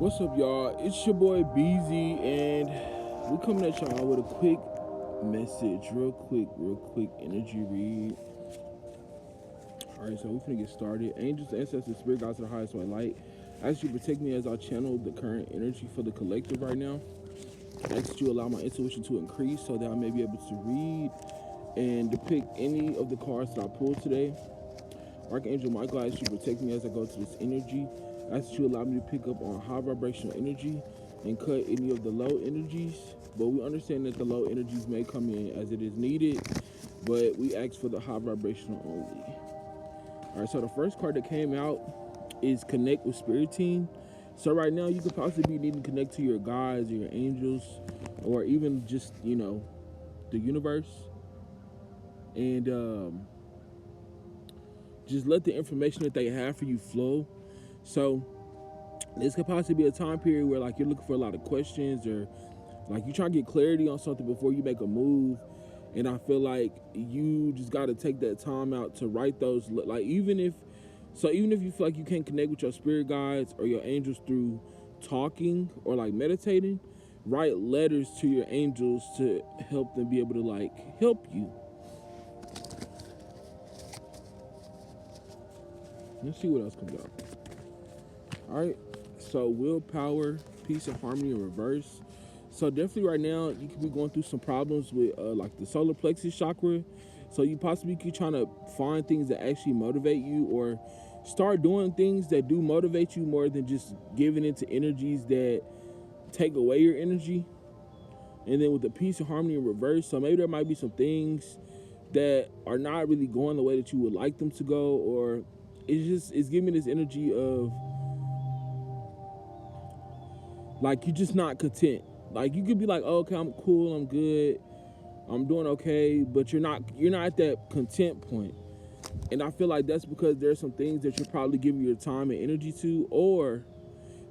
What's up, y'all? It's your boy BZ, and we coming at y'all with a quick message, real quick energy read. All right, so we're gonna get started. Angels, ancestors, spirit guides to the highest white light. I ask you to protect me as I channel the current energy for the collective right now. I ask that you allow my intuition to increase so that I may be able to read and depict any of the cards that I pulled today. Archangel Michael, I ask you to protect me as I go to this energy. I ask that you allow me to pick up on high vibrational energy and cut any of the low energies. But we understand that the low energies may come in as it is needed, but we ask for the high vibrational only. All right, so the first card that came out is Connect with Spirit Team. So right now you could possibly be needing to connect to your guides or your angels, or even just, the universe. And just let the information that they have for you flow. So this could possibly be a time period where like you're looking for a lot of questions, or like you're trying to get clarity on something before you make a move. And I feel like you just got to take that time out to write those, like even if you feel like you can't connect with your spirit guides or your angels through talking or like meditating, write letters to your angels to help them be able to like help you. Let's see what else comes out. All right, so willpower, peace and harmony in reverse. So definitely right now you could be going through some problems with like the solar plexus chakra. So you possibly keep trying to find things that actually motivate you, or start doing things that do motivate you more than just giving into energies that take away your energy. And then with the peace and harmony in reverse, so maybe there might be some things that are not really going the way that you would like them to go, or it's giving this energy of like you're just not content. Like you could be like, oh, okay, I'm cool, I'm good, I'm doing okay, but you're not at that content point. And I feel like that's because there's some things that you're probably giving your time and energy to, or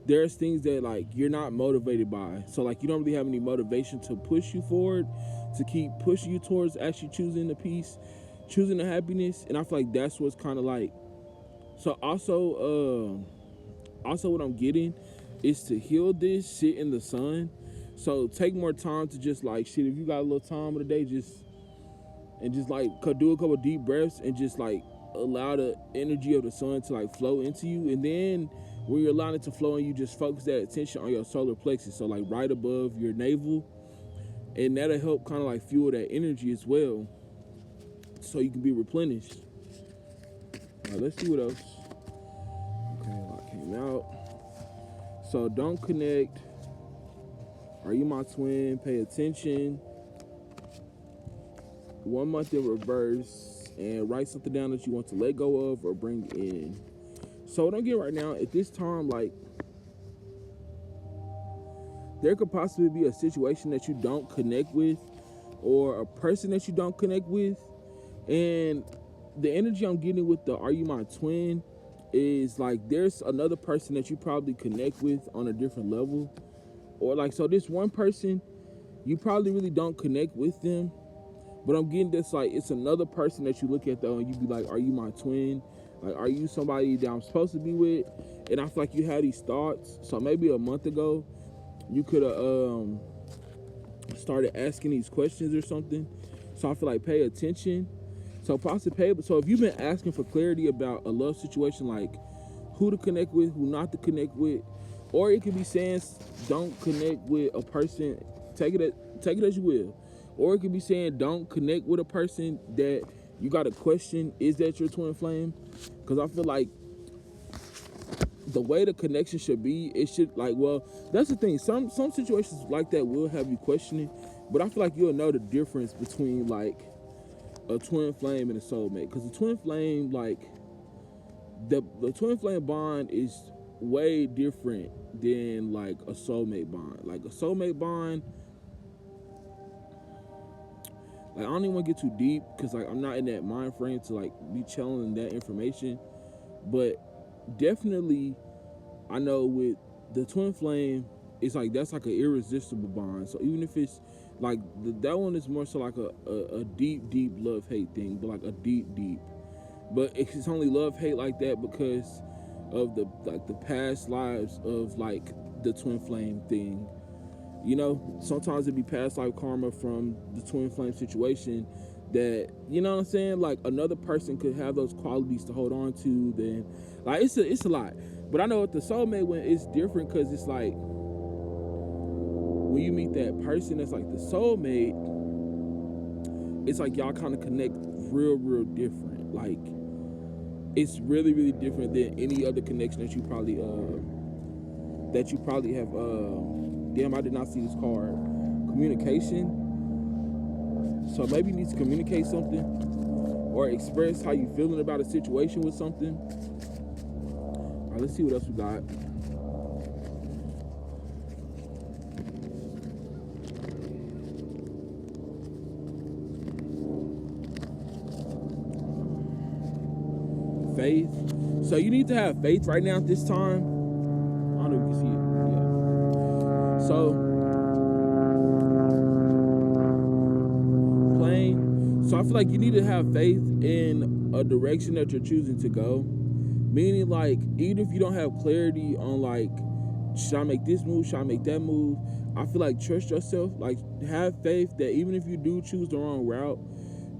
there's things that like you're not motivated by. So like you don't really have any motivation to push you forward, to keep pushing you towards actually choosing the peace, choosing the happiness. And I feel like that's what's kind of like. So also what I'm getting is to heal this, sit in the sun. So take more time to just like shit. If you got a little time of the day, just like do a couple deep breaths and just like allow the energy of the sun to like flow into you. And then when you're allowing it to flow in you, just focus that attention on your solar plexus. So like right above your navel, and that'll help kind of like fuel that energy as well, so you can be replenished. All right, let's see what else. Okay, a lot came out. So don't connect. Are you my twin? Pay attention. 1 month in reverse, and write something down that you want to let go of or bring in. So what I'm getting right now, at this time, like there could possibly be a situation that you don't connect with, or a person that you don't connect with. And the energy I'm getting with the Are You My Twin is like there's another person that you probably connect with on a different level. Or like, so this one person, you probably really don't connect with them, but I'm getting this like it's another person that you look at though, and you be like, are you my twin? Like, are you somebody that I'm supposed to be with? And I feel like you had these thoughts. So maybe a month ago, you could have started asking these questions or something. So I feel like pay attention. So So if you've been asking for clarity about a love situation, like who to connect with, who not to connect with, or it could be saying don't connect with a person, take it as you will. Or it could be saying don't connect with a person that you got to question, is that your twin flame? Because I feel like the way the connection should be, it should like, well, that's the thing. Some situations like that will have you questioning, but I feel like you'll know the difference between like a twin flame and a soulmate. Because the twin flame, like the twin flame bond is way different than like a soulmate bond. Like a soulmate bond, like I don't even want to get too deep because like I'm not in that mind frame to like be channeling that information. But definitely I know with the twin flame, it's like that's like an irresistible bond. So even if it's like that one is more so like a deep love hate thing, but like a deep. But it's only love hate like that because of the past lives of like the twin flame thing. You know, sometimes it'd be past life karma from the twin flame situation that, you know what I'm saying, like another person could have those qualities to hold on to. Then like it's a lot. But I know with the soulmate, when it's different, because it's like when you meet that person that's like the soulmate, it's like y'all kind of connect real different. Like it's really different than any other connection that you probably have. Damn, I did not see this card. Communication. So maybe you need to communicate something or express how you feeling about a situation with something. All right, let's see what else we got. Faith. So you need to have faith right now at this time. I don't know if you can see it. Yeah. So So I feel like you need to have faith in a direction that you're choosing to go. Meaning, like, even if you don't have clarity on, like, should I make this move? Should I make that move? I feel like trust yourself. Like, have faith that even if you do choose the wrong route,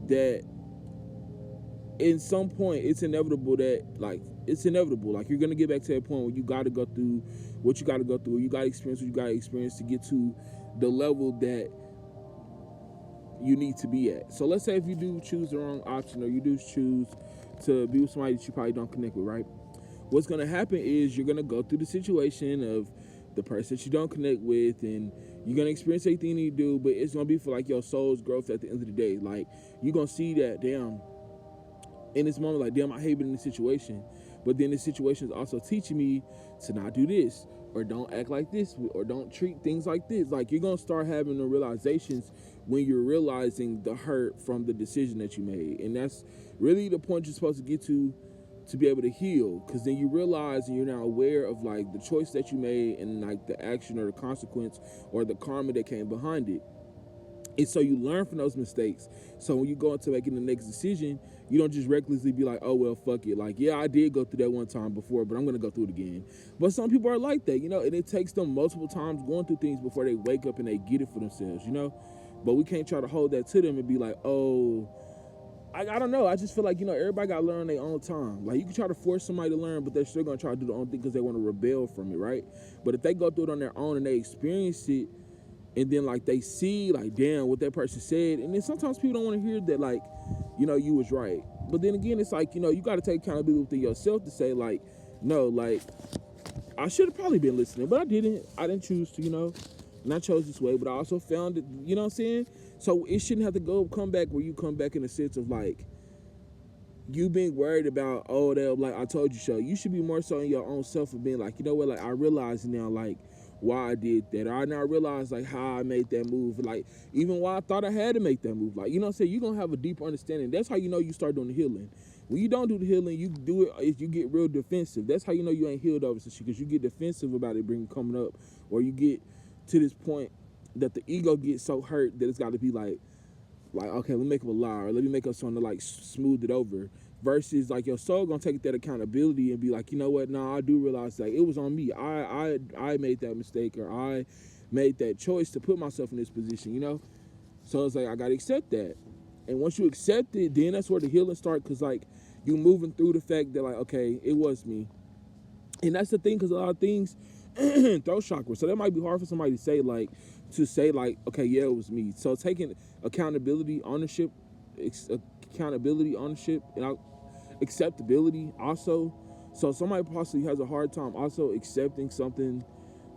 that in some point it's inevitable that, like, you're going to get back to that point where you got to go through what you got to go through. You got to experience what you got to experience to get to the level that you need to be at. So let's say if you do choose the wrong option, or you do choose to be with somebody that you probably don't connect with, right? What's going to happen is you're going to go through the situation of the person that you don't connect with, and you're going to experience everything you do, but it's going to be for like your soul's growth at the end of the day. Like, you're going to see that, damn, in this moment, like, damn, I hate being in this situation. But then this situation is also teaching me to not do this, or don't act like this, or don't treat things like this. Like, you're going to start having the realizations when you're realizing the hurt from the decision that you made. And that's really the point you're supposed to get to be able to heal. Because then you realize, and you're now aware of, like, the choice that you made, and, like, the action or the consequence or the karma that came behind it. And so you learn from those mistakes. So when you go into making the next decision, you don't just recklessly be like, oh, well, fuck it. Like, yeah, I did go through that one time before, but I'm going to go through it again. But some people are like that, you know, and it takes them multiple times going through things before they wake up and they get it for themselves, you know. But we can't try to hold that to them and be like, oh, I don't know. I just feel like, you know, everybody got to learn on their own time. Like, you can try to force somebody to learn, but they're still going to try to do their own thing because they want to rebel from it, right? But if they go through it on their own and they experience it, and then, like, they see, like, damn, what that person said. And then sometimes people don't want to hear that, like, you know, you was right. But then again, it's like, you know, you got to take accountability within yourself to say, like, no, like, I should have probably been listening, but I didn't. I didn't choose to, you know. And I chose this way, but I also found it, you know what I'm saying? So it shouldn't have to come back where you come back in a sense of, like, you being worried about, oh, they'll, like, I told you so. You should be more so in your own self of being like, you know what, like, I realize now, like, why I did that. Or I now realize, like, how I made that move. Like, even why I thought I had to make that move. Like, you know what I'm saying? You're going to have a deeper understanding. That's how you know you start doing the healing. When you don't do the healing, you do it, you get real defensive. That's how you know you ain't healed over some shit, because you get defensive about it coming up. Or you get to this point that the ego gets so hurt that it's got to be like, okay, let me make up a lie, or let me make up something to, like, smooth it over. Versus, like, your soul gonna take that accountability and be like, you know what, no, I do realize, like, it was on me. I made that mistake, or I made that choice to put myself in this position, you know? So it's like, I gotta accept that. And once you accept it, then that's where the healing starts, because, like, you moving through the fact that, like, okay, it was me. And that's the thing, because a lot of things throat chakra. So that might be hard for somebody to say, like, okay, yeah, it was me. So taking accountability, ownership, and acceptability also. So somebody possibly has a hard time also accepting something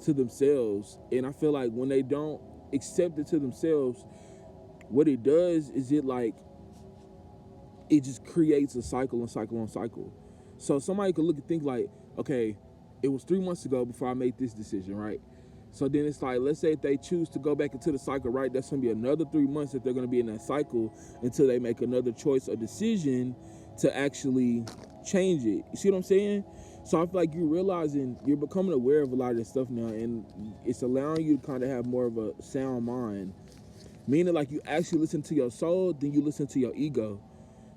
to themselves. And I feel like when they don't accept it to themselves, what it does is it just creates a cycle and cycle on cycle. So somebody could look and think like, okay, it was 3 months ago before I made this decision, right? So then it's like, let's say if they choose to go back into the cycle, right, that's going to be another 3 months that they're going to be in that cycle until they make another choice or decision to actually change it. You see what I'm saying? So I feel like you're becoming aware of a lot of this stuff now, and it's allowing you to kind of have more of a sound mind. Meaning, like, you actually listen to your soul, then you listen to your ego.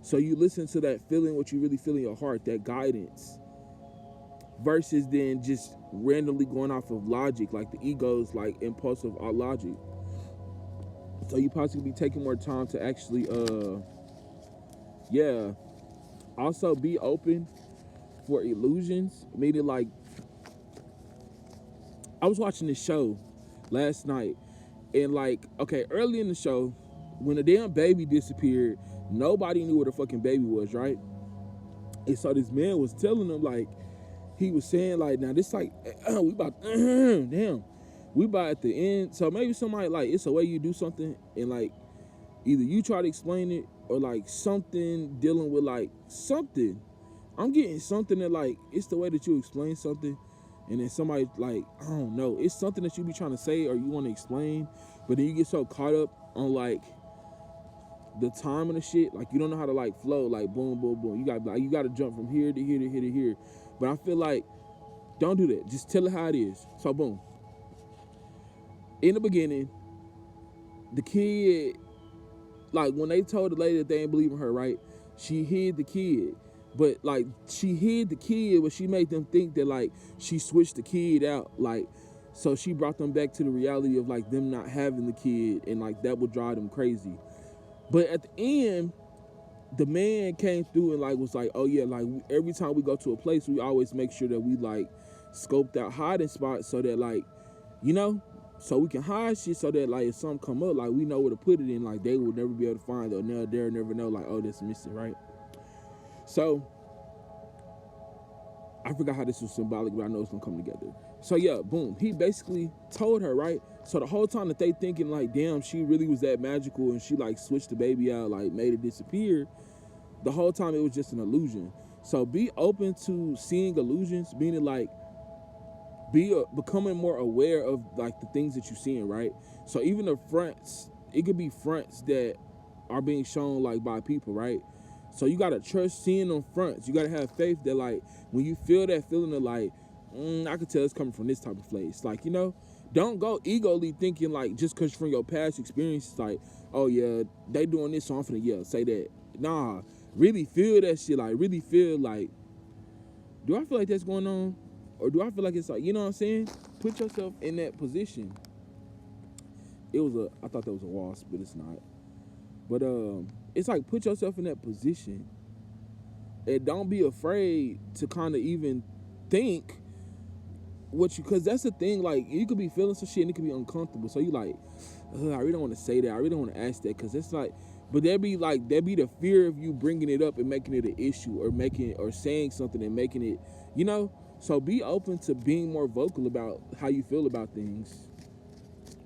So you listen to that feeling, what you really feel in your heart, that guidance. versus then just randomly going off of logic, like the ego's like impulsive logic. So you possibly be taking more time to actually yeah, also be open for illusions. Meaning, like, I was watching this show last night, and like, okay, early in the show, when the damn baby disappeared, nobody knew where the fucking baby was, right? And so this man was telling them, like, he was saying, like, now this, like, we about damn, we about at the end. So maybe somebody, like, it's a way you do something, and like either you try to explain it, or like something dealing with like something. I'm getting something that, like, it's the way that you explain something, and then somebody, like, I don't know, it's something that you be trying to say or you want to explain, but then you get so caught up on like the time and the shit, like you don't know how to like flow, like boom, boom, boom. You got to jump from here to here to here to here. But I feel like, don't do that. Just tell it how it is. So boom. In the beginning, the kid, like when they told the lady that they didn't believe in her, right? She hid the kid. But like she hid the kid, but she made them think that like she switched the kid out. Like, so she brought them back to the reality of like them not having the kid, and like that would drive them crazy. But at the end, the man came through and like was like, oh yeah, like every time we go to a place, we always make sure that we like scoped out hiding spots so that, like, you know, so we can hide shit so that like if something come up, like we know where to put it in, like they will never be able to find it, or they'll never know like, oh, that's missing, right? So I forgot how this was symbolic, but I know it's gonna come together. So yeah, boom, he basically told her, right? So the whole time that they thinking like, damn, she really was that magical and she like switched the baby out, like made it disappear, the whole time it was just an illusion. So be open to seeing illusions, meaning like becoming more aware of like the things that you're seeing, right? So even the fronts, it could be fronts that are being shown like by people, right? So you gotta trust seeing them fronts. You gotta have faith that like when you feel that feeling of like, I can tell it's coming from this type of place. Like, you know, don't go egoly thinking like just cause from your past experiences, like, oh yeah, they doing this, so I'm finna say that. Nah, really feel that shit. Like really feel like, do I feel like that's going on? Or do I feel like it's like, you know what I'm saying? Put yourself in that position. I thought that was a wasp, but it's not. But it's like put yourself in that position, and don't be afraid to kind of even think because that's the thing, like you could be feeling some shit and it could be uncomfortable. So you like, I really don't want to say that. I really don't want to ask that, because it's like, but there be the fear of you bringing it up and making it an issue, or saying something and making it, you know. So be open to being more vocal about how you feel about things.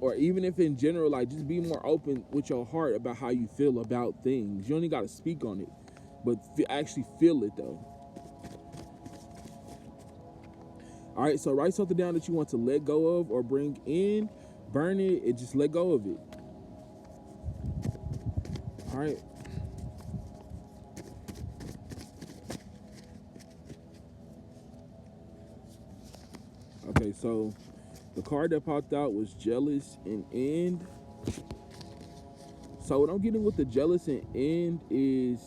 Or even if in general, like just be more open with your heart about how you feel about things. You only got to speak on it, but actually feel it though. All right, so write something down that you want to let go of or bring in, burn it, and just let go of it. All right. Okay, so the card that popped out was jealous and end. So what I'm getting with the jealous and end is,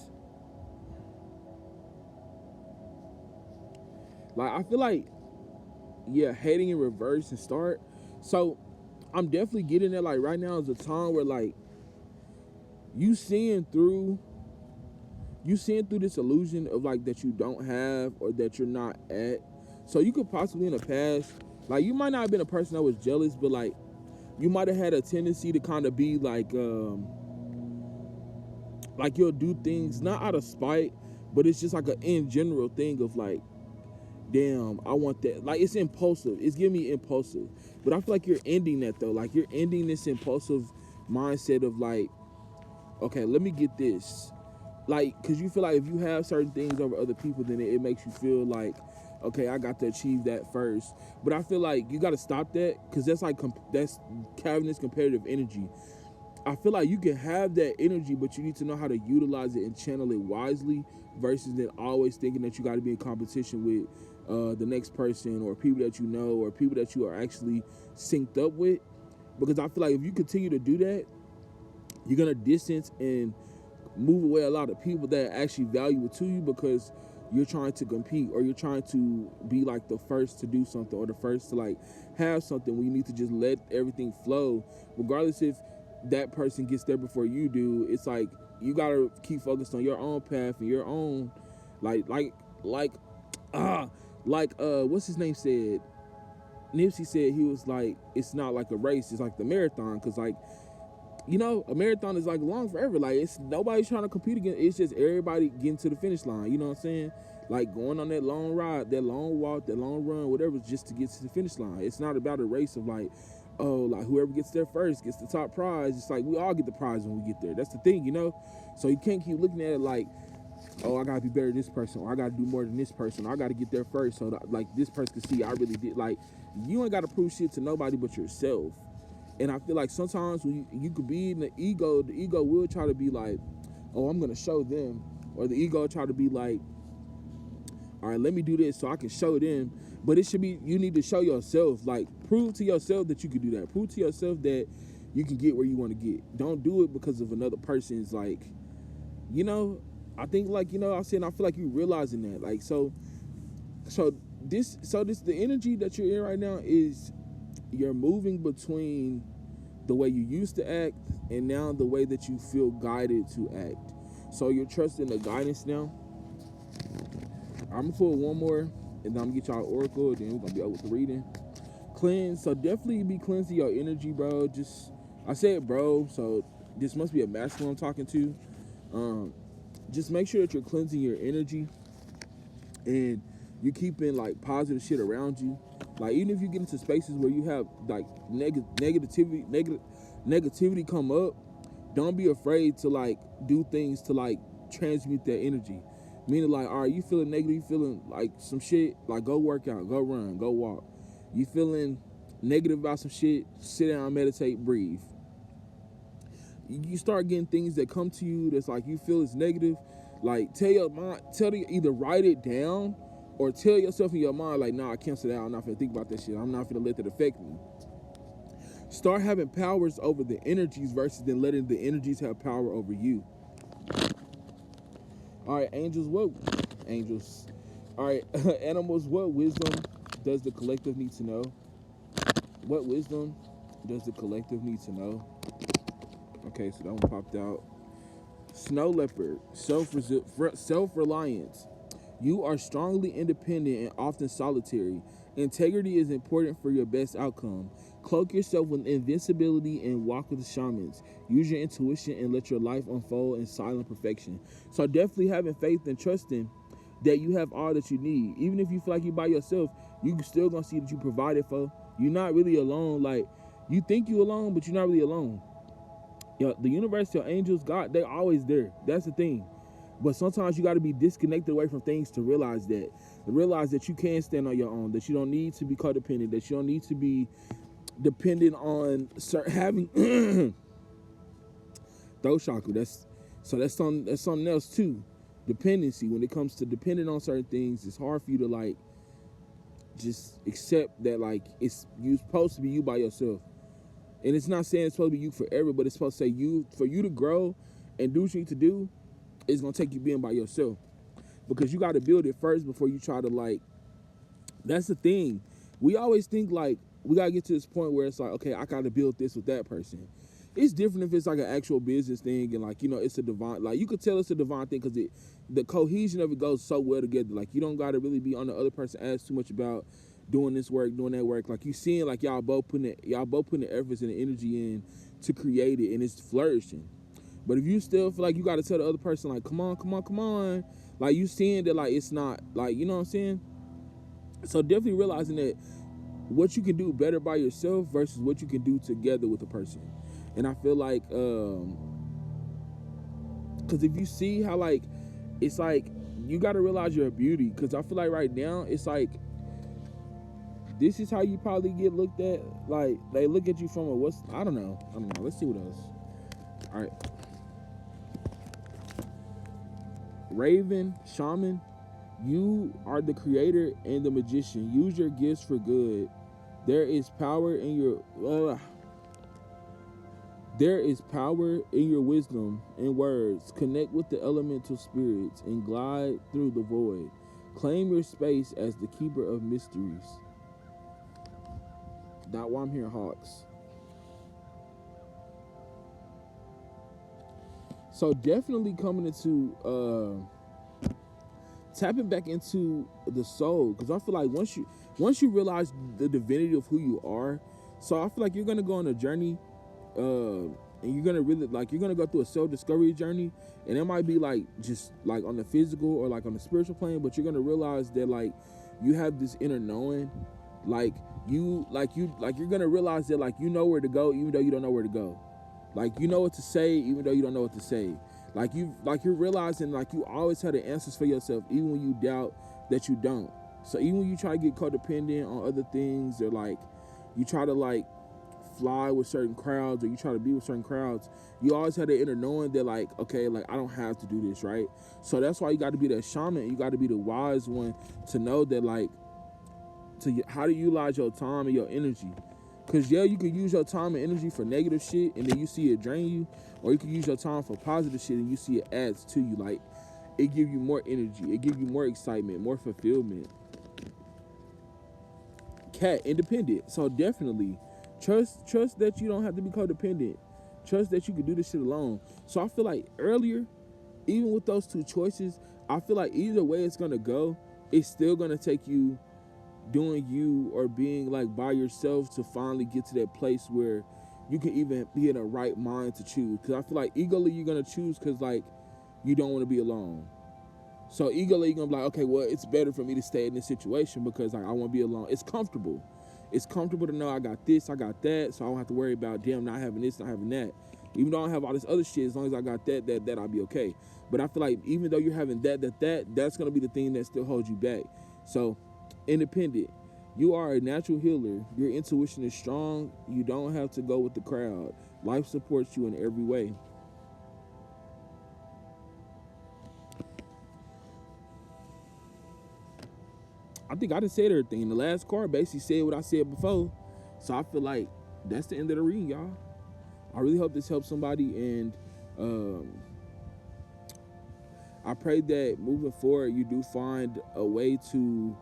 like, I feel like, yeah, hating in reverse and start. So I'm definitely getting that, like, right now is a time where, like, you seeing through this illusion of, like, that you don't have or that you're not at. So you could possibly in the past, like, you might not have been a person that was jealous, but, like, you might have had a tendency to kind of be, like you'll do things not out of spite, but it's just, like, an in general thing of, like, damn, I want that. Like, it's impulsive. It's giving me impulsive. But I feel like you're ending that, though. Like, you're ending this impulsive mindset of, like, okay, let me get this. Like, because you feel like if you have certain things over other people, then it makes you feel like, okay, I got to achieve that first. But I feel like you got to stop that, because that's like, that's having this competitive energy. I feel like you can have that energy, but you need to know how to utilize it and channel it wisely, versus then always thinking that you got to be in competition with the next person, or people that you know, or people that you are actually synced up with. Because I feel like if you continue to do that, you're going to distance and move away a lot of people that actually value it to you, because you're trying to compete, or you're trying to be like the first to do something, or the first to like have something, when you need to just let everything flow, regardless if that person gets there before you do. It's like you gotta keep focused on your own path and your own like what's his name said, Nipsey said, he was like, it's not like a race, it's like the marathon, because like, you know, a marathon is like long forever. Like, it's nobody's trying to compete against. It's just everybody getting to the finish line. You know what I'm saying? Like going on that long ride, that long walk, that long run, whatever, just to get to the finish line. It's not about a race of like, oh, like whoever gets there first gets the top prize. It's like we all get the prize when we get there. That's the thing, you know? So you can't keep looking at it like, oh, I gotta be better than this person, or I gotta do more than this person, or I gotta get there first so that, like, this person can see I really did. Like, you ain't gotta prove shit to nobody but yourself. And I feel like sometimes when you could be in the ego will try to be like, oh, I'm gonna show them, or the ego try to be like, all right, let me do this so I can show them. But it should be, you need to show yourself, like, prove to yourself that you can do that. Prove to yourself that you can get where you want to get. Don't do it because of another person's, like, you know. I think, like, you know, I feel like you realizing that, like, so the energy that you're in right now is, you're moving between the way you used to act and now the way that you feel guided to act. So you're trusting the guidance now. I'm gonna pull one more, and then I'm gonna get y'all oracle, and then we're gonna be over with the reading. Cleanse. So definitely be cleansing your energy, bro. I said bro, so this must be a masculine I'm talking to. Just make sure that you're cleansing your energy, and you're keeping like positive shit around you. Like, even if you get into spaces where you have like negativity come up, don't be afraid to like do things to like transmute that energy. Meaning, like, all right, you feeling negative, you feeling like some shit, like, go work out, go run, go walk. You feeling negative about some shit, sit down, meditate, breathe. You start getting things that come to you that's like you feel is negative. Like, tell your mind, either write it down or tell yourself in your mind, like, nah, I cancel that out. I'm not gonna think about that shit. I'm not gonna let that affect me. Start having powers over the energies versus then letting the energies have power over you. All right, angels. All right, animals, what wisdom does the collective need to know? What wisdom does the collective need to know? Okay, so that one popped out. Snow leopard, self-reliance. You are strongly independent and often solitary. Integrity is important for your best outcome. Cloak yourself with invincibility and walk with the shamans. Use your intuition and let your life unfold in silent perfection. So definitely having faith and trusting that you have all that you need. Even if you feel like you're by yourself, you still gonna see that you provided for. You're not really alone. Like, you think you're alone, but you're not really alone. The universe, your angels, God, they're always there. That's the thing. But sometimes you got to be disconnected away from things to realize that you can stand on your own, that you don't need to be codependent, that you don't need to be dependent on having throat chakra. That's something else too. Dependency. When it comes to depending on certain things, it's hard for you to like just accept that like you're supposed to be you by yourself. And it's not saying it's supposed to be you forever, but it's supposed to say for you to grow and do what you need to do, it's going to take you being by yourself. Because you got to build it first before you try to like, that's the thing. We always think like, we got to get to this point where it's like, okay, I got to build this with that person. It's different if it's like an actual business thing and like, you know, it's a divine, like you could tell it's a divine thing because the cohesion of it goes so well together. Like you don't got to really be on the other person, ask too much about doing this work, doing that work. Like you seeing like y'all both putting the efforts and the energy in to create it, and it's flourishing. But if you still feel like you got to tell the other person like, come on, like you seeing that like it's not like, you know what I'm saying? So definitely realizing that what you can do better by yourself versus what you can do together with a person. And I feel like because if you see how like it's like you got to realize you're a beauty, because I feel like right now it's like this is how you probably get looked at. Like they look at you from a I don't know. Let's see what else. All right. Raven, shaman, you are the creator and the magician. Use your gifts for good. There is power in your wisdom and words. Connect with the elemental spirits and glide through the void. Claim your space as the keeper of mysteries. Not why I'm hearing hawks. So definitely coming into tapping back into the soul, because I feel like once you realize the divinity of who you are, so I feel like you're gonna go on a journey, and you're gonna really you're gonna go through a self-discovery journey, and it might be like just like on the physical or like on the spiritual plane, but you're gonna realize that like you have this inner knowing, you're gonna realize that like you know where to go even though you don't know where to go, like you know what to say even though you don't know what to say. You're realizing like you always have the answers for yourself, even when you doubt that you don't. So even when you try to get codependent on other things, or like you try to like fly with certain crowds, or you try to be with certain crowds, you always have the inner knowing that like, okay, like I don't have to do this, right? So that's why you got to be that shaman. You got to be the wise one to know that like how to utilize your time and your energy. Because yeah, you can use your time and energy for negative shit and then you see it drain you, or you can use your time for positive shit and you see it adds to you. Like it give you more energy, it give you more excitement, more fulfillment. Cat, independent. So definitely trust that you don't have to be codependent. Trust that you can do this shit alone. So I feel like earlier, even with those two choices, I feel like either way it's gonna go, it's still gonna take you doing you or being like by yourself to finally get to that place where you can even be in a right mind to choose. Because I feel like eagerly you're gonna choose because like you don't want to be alone. So eagerly you're gonna be like, okay, well it's better for me to stay in this situation because like I want to be alone. It's comfortable. It's comfortable to know I got this, I got that, so I don't have to worry about damn not having this, not having that. Even though I don't have all this other shit, as long as I got that I'll be okay. But I feel like even though you're having that's gonna be the thing that still holds you back. So independent. You are a natural healer. Your intuition is strong. You don't have to go with the crowd. Life supports you in every way. I think I just said everything. The last card basically said what I said before. So I feel like that's the end of the reading, y'all. I really hope this helps somebody, and I pray that moving forward you do find a way to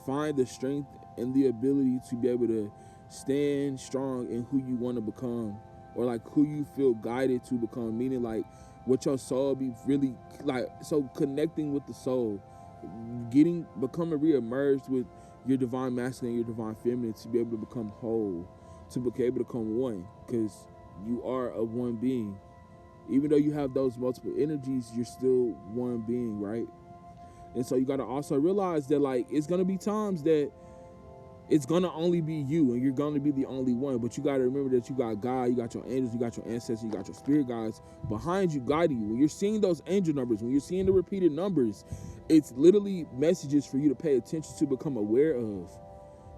find the strength and the ability to be able to stand strong in who you want to become, or like who you feel guided to become, meaning like what your soul be really like. So connecting with the soul, becoming re-emerged with your divine masculine and your divine feminine to be able to become whole, to be able to become one, because you are a one being. Even though you have those multiple energies, you're still one being, right? And so you got to also realize that like it's going to be times that it's going to only be you and you're going to be the only one, but you got to remember that you got God, you got your angels, you got your ancestors, you got your spirit guides behind you guiding you. When you're seeing those angel numbers, when you're seeing the repeated numbers, it's literally messages for you to pay attention to, become aware of.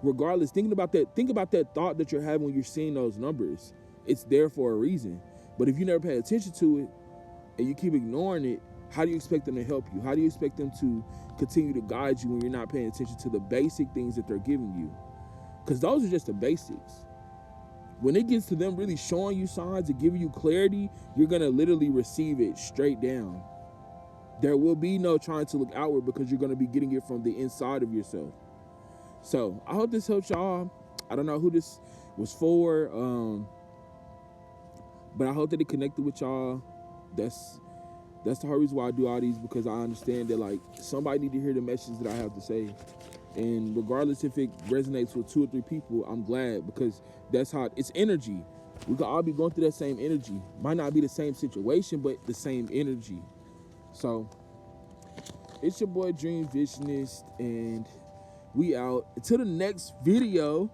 Regardless, think about that thought that you're having when you're seeing those numbers. It's there for a reason. But if you never pay attention to it and you keep ignoring it, how do you expect them to help you? How do you expect them to continue to guide you when you're not paying attention to the basic things that they're giving you? Because those are just the basics. When it gets to them really showing you signs and giving you clarity, you're going to literally receive it straight down. There will be no trying to look outward because you're going to be getting it from the inside of yourself. So I hope this helps y'all. I don't know who this was for, but I hope that it connected with y'all. That's the whole reason why I do all these, because I understand that like somebody need to hear the message that I have to say. And regardless if it resonates with 2 or 3 people, I'm glad, because that's how it's energy. We could all be going through that same energy. Might not be the same situation, but the same energy. So it's your boy Dream Visionist, and we out. Until the next video,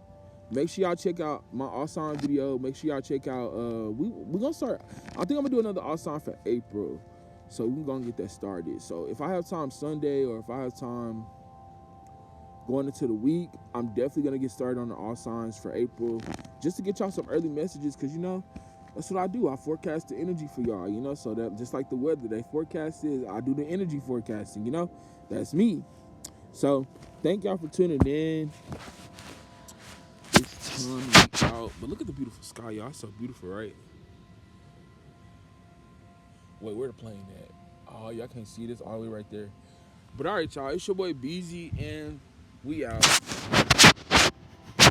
make sure y'all check out my All-Sign video. Make sure y'all check out, we're gonna start, I think I'm gonna do another All-Sign for April. So we're gonna get that started. So if I have time Sunday, or if I have time going into the week, I'm definitely gonna get started on the all signs for April, just to get y'all some early messages, because you know that's what I do. I forecast the energy for y'all, you know, so that just like the weather they forecast is, I do the energy forecasting, you know, that's me. So thank y'all for tuning in. It's time to be out. But look at the beautiful sky, y'all. It's so beautiful, right? Wait, where the plane at? Oh, y'all can't see this all the way right there. But all right, y'all, it's your boy Bz, and we out.